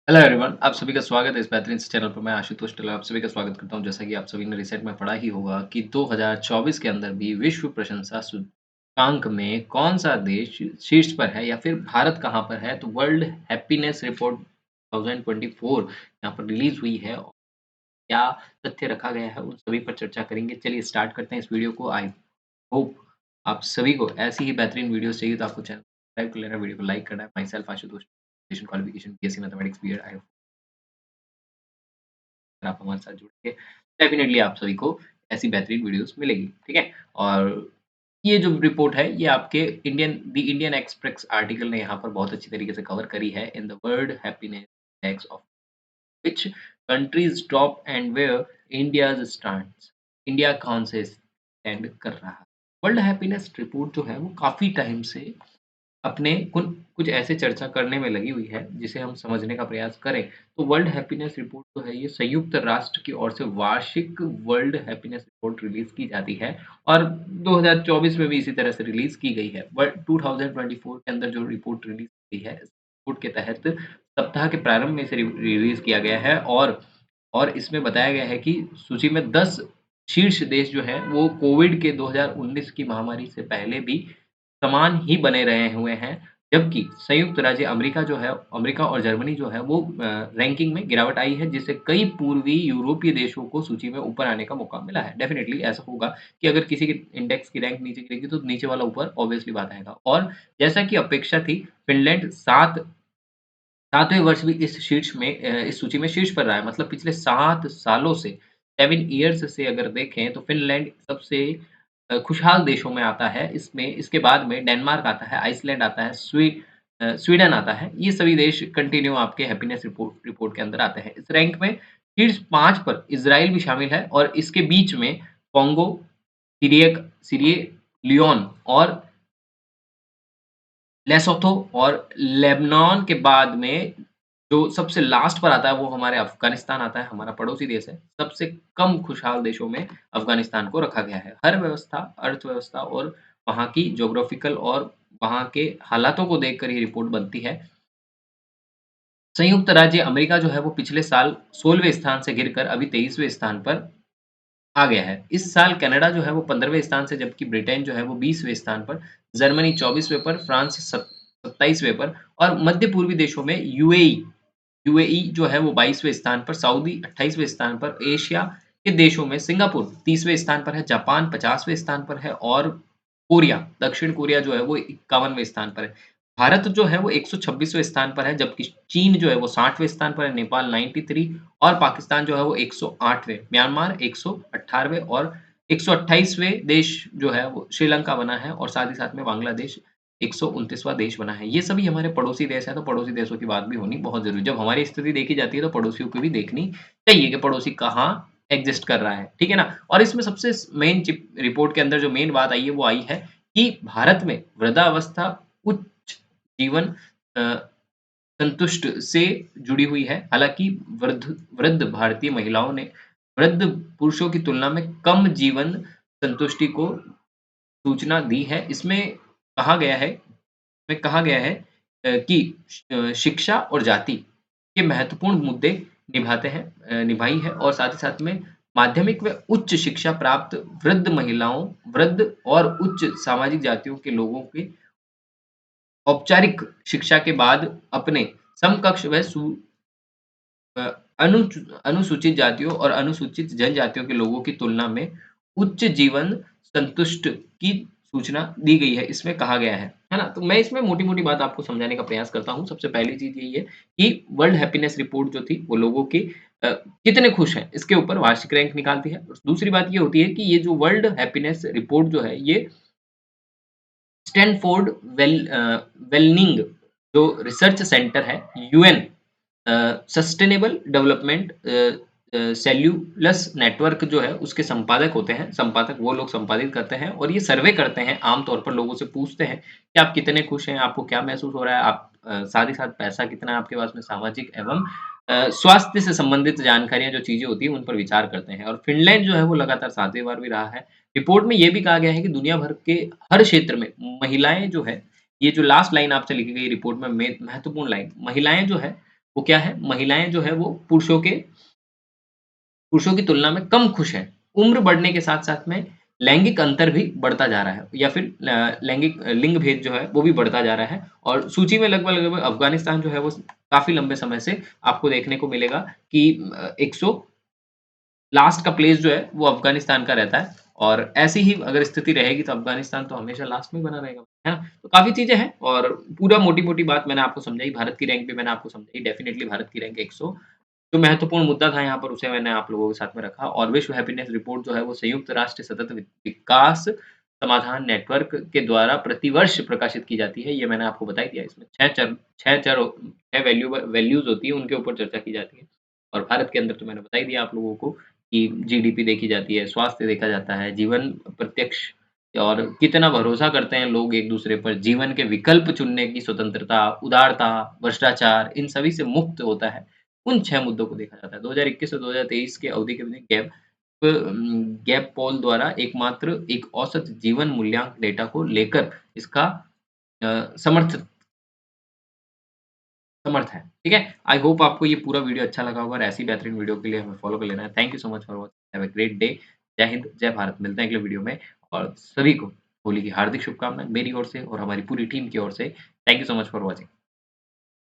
Hello everyone, आप सभी का स्वागत है इस बेहतरीन से चैनल पर। मैं आशुतोष टल्ला आप सभी का स्वागत करता हूं। जैसा कि आप सभी ने रिसेंट में पढ़ा ही होगा कि 2024 के अंदर भी विश्व प्रशंसा सूचकांक में कौन-सा देश शीर्ष पर है या फिर भारत कहां पर है। तो वर्ल्ड हैप्पीनेस रिपोर्ट 2024 यहाँ पर रिलीज़ हुई है। और क्या तथ्य रखा गया है, उन सभी पर चर्चा करेंगे। चलिए स्टार्ट करते हैं इस वीडियो को। आई होप आप सभी को ऐसी ही बेहतरीन वीडियोज़ चाहिए तो आपको चैनल सब्सक्राइब कर लेना, वीडियो को लाइक करना है। Myself Ashutosh, education qualification BSc mathematics BEd. I अगर आप हमारे साथ जुड़ेंगे, डेफ़िनेटली आप सभी को ऐसी बेहतरीन वीडियोज़ मिलेगी, ठीक है? और ये जो रिपोर्ट है, ये आपके इंडियन एक्सप्रेस आर्टिकल ने यहाँ पर बहुत अच्छी तरीके से कवर करी है। In the world happiness index of which countries top and where India's stands. India कौन से स्टैंड कर रहा है? वर्ल्ड हैप्पीनेस रिपोर्ट जो है, वो काफ़ी टाइम से अपने कुछ ऐसे चर्चा करने में लगी हुई है जिसे हम समझने का प्रयास करें। तो वर्ल्ड हैप्पीनेस रिपोर्ट जो है, ये संयुक्त राष्ट्र की ओर से वार्षिक वर्ल्ड हैप्पीनेस रिपोर्ट रिलीज की जाती है। और 2024 में भी इसी तरह से रिलीज की गई है। वर्ल्ड 2024 के अंदर जो रिपोर्ट रिलीज की है, इस रिपोर्ट के तहत सप्ताह के प्रारंभ में इसे रिलीज किया गया है। और इसमें बताया गया है कि सूची में 10 शीर्ष देश जो हैं, वो कोविड के 2019 की महामारी से पहले भी समान ही बने रहे हुए हैं। जबकि संयुक्त राज्य अमेरिका जो है, अमेरिका और जर्मनी जो है, वो रैंकिंग में गिरावट आई है, जिससे कई पूर्वी यूरोपीय देशों को सूची में ऊपर आने का मौका मिला है। डेफ़िनिटली ऐसा होगा कि अगर किसी के इंडेक्स की रैंक नीचे गिरेगी, तो नीचे वाला ऊपर ऑब्वियसली बात आएगा। और जैसा कि अपेक्षा थी, फ़िनलैंड 7वें वर्ष भी इस इस सूची में शीर्ष पर रहा है। मतलब पिछले 7 सालों से 7 ईयर्स से अगर देखें, तो फ़िनलैंड सबसे खुशहाल देशों में आता है। इसमें इसके बाद में डेनमार्क आता है, आइसलैंड आता है, स्वीडन आता है। ये सभी देश कंटिन्यू आपके हैप्पीनेस रिपोर्ट रिपोर्ट के अंदर आते हैं। इस रैंक में शीर्ष 5 पर इज़राइल भी शामिल है और इसके बीच में कोंगो, सिरिये लियोन और लेसोथो और लेबनान के बाद में जो सबसे लास्ट पर आता है, वो हमारे अफ़गानिस्तान आता है, हमारा पड़ोसी देश है। सबसे कम खुशहाल देशों में अफ़गानिस्तान को रखा गया है। हर व्यवस्था, अर्थव्यवस्था और वहाँ की ज्योग्राफ़िकल और वहाँ के हालातों को देखकर ये रिपोर्ट बनती है। संयुक्त राज्य अमेरिका जो है, वो पिछले साल 16वें स्थान से गिरकर अभी 23वें स्थान पर आ गया है। इस साल कनाडा जो है, वो 15वें स्थान से, जबकि ब्रिटेन जो है, वो 20वें स्थान पर, जर्मनी 24वें पर, फ्रांस 27वें पर और मध्य पूर्वी देशों में यूएई जो है, वो 22वें स्थान पर, सऊदी 28वें स्थान पर, एशिया के देशों में सिंगापुर 30वें स्थान पर है, जापान 50वें स्थान पर है और दक्षिण कोरिया जो है, वो 51वें स्थान पर है। भारत जो है, वो 126वें स्थान पर है, जबकि चीन जो है, वो 60वें स्थान पर है, नेपाल 93 और पाकिस्तान जो है, वो 108वें, म्यांमार 118वें और 128वें देश जो है, वो श्रीलंका बना है और साथ ही साथ में बांग्लादेश 129वाँ देश बना है। ये सभी हमारे पड़ोसी देश हैं, तो पड़ोसी देशों की बात भी होनी बहुत ज़रूरी है। जब हमारी स्थिति देखी जाती है, तो पड़ोसियों की भी देखनी चाहिए कि पड़ोसी कहाँ एग्ज़िस्ट कर रहा है, ठीक है ना? और इसमें सबसे मेन चिप रिपोर्ट के अंदर जो मेन बात आई है, वो आई है कि भारत में वृद्धावस्था उच्च जीवन अ, संतुष्ट से जुड़ी हुई है। हालाँकि वृद्ध वृद्ध भारतीय महिलाओं ने वृद्ध पुरुषों की तुलना में कम जीवन संतुष्टि को सूचना दी है। इसमें कहा गया है कि शिक्षा और जाति के महत्वपूर्ण मुद्दे निभाई है और साथ ही साथ में माध्यमिक व उच्च शिक्षा प्राप्त वृद्ध महिलाओं, वृद्ध और उच्च सामाजिक जातियों के लोगों के औपचारिक शिक्षा के बाद अपने समकक्ष व अ, अनुसूचित जातियों और अनुसूचित जनजातियों के लोगों की तुलना में उच्च जीवन संतुष्ट की सूचना दी गई है, इसमें कहा गया है ना? तो मैं इसमें मोटी-मोटी बात आपको समझाने का प्रयास करता हूँ। सबसे पहली चीज़ यही है कि वर्ल्ड हैप्पीनेस रिपोर्ट जो थी, वो लोगों की कितने खुश हैं, इसके ऊपर वार्षिक रैंक निकालती है। दूसरी बात ये होती है कि ये जो वर्ल्ड हैप्पीनेस रिपोर्ट जो है, ये स्टैनफोर्ड वेलनिंग जो रिसर्च सेंटर है, यूएन सस्टेनेबल डेवलपमेंट सेल्यूलस नेटवर्क जो है, उसके संपादक होते हैं। संपादक वो लोग संपादित करते हैं और ये सर्वे करते हैं। आम तौर पर लोगों से पूछते हैं कि आप कितने खुश हैं, आपको क्या महसूस हो रहा है, आप साथ ही साथ पैसा कितना है आपके पास में, सामाजिक एवं स्वास्थ्य से संबंधित जानकारियाँ जो चीज़ें होती हैं, उन पर विचार करते हैं। और फ़िनलैंड जो है, वो लगातार 7वीं बार भी रहा है। रिपोर्ट में ये भी कहा गया है कि दुनिया भर के हर क्षेत्र में महिलाएँ जो है, ये जो लास्ट लाइन आपसे लिखी गई रिपोर्ट में महत्वपूर्ण लाइन, महिलाएँ जो है वो क्या है? महिलाएँ जो है वो पुरुषों की तुलना में कम खुश हैं। उम्र बढ़ने के साथ-साथ में लैंगिक अंतर भी बढ़ता जा रहा है या फिर लैंगिक लिंग भेद जो है वो भी बढ़ता जा रहा है और सूची में लगभग-लगभग अफ़गानिस्तान जो है वो काफ़ी लंबे समय से आपको देखने को मिलेगा कि 100 लास्ट का प्लेस जो है वो अफ़गानिस्तान का रहता है और ऐसी ही अगर स्थिति रहेगी तो अफ़गानिस्तान तो हमेशा लास्ट में ही बना रहेगा, है ना? तो काफ़ी चीज़ें हैं और पूरा मोटी-मोटी बात मैंने आपको समझाई, भारत की रैंक भी मैंने आपको समझाई, डेफ़िनिटली भारत की रैंक 100 जो महत्वपूर्ण मुद्दा था यहाँ पर उसे मैंने आप लोगों के साथ में रखा और विश्व हैप्पीनेस रिपोर्ट जो है वो संयुक्त राष्ट्र सतत विकास समाधान नेटवर्क के द्वारा प्रतिवर्ष प्रकाशित की जाती है। ये मैंने आपको बता ही दिया इसमें 6 वैल्यूज़ होती है उनके ऊपर चर्चा की जाती है। और भारत के अंदर तो मैंने बता ही दिया आप लोगों को कि जीडीपी देखी जाती है, स्वास्थ्य देखा जाता है, जीवन प्रत्यक्ष और कितना भरोसा करते हैं लोग एक-दूसरे पर, जीवन के विकल्प चुनने की स्वतंत्रता, उदारता, भ्रष्टाचार इन सभी से मुक्त होता है। उन 6 मुद्दों को देखा जाता है। 2021 से 2023 के अवधि के लिए गैप पोल द्वारा एकमात्र एक औसत जीवन मूल्यांक डेटा को लेकर इसका अ, समर्थ समर्थ है। ठीक है? आई होप आपको ये पूरा वीडियो अच्छा लगा होगा और ऐसी बेहतरीन वीडियो के लिए हमें फॉलो कर लेना है। Thank you so much for watching. Have a great day. जय हिंद, जय भारत। मिलते हैं अगले वीडियो में और सभी को होली की हार्दिक शुभकामनाएँ मेरी ओर से और हमारी पूरी टीम की ओर से। Thank you so much for watching.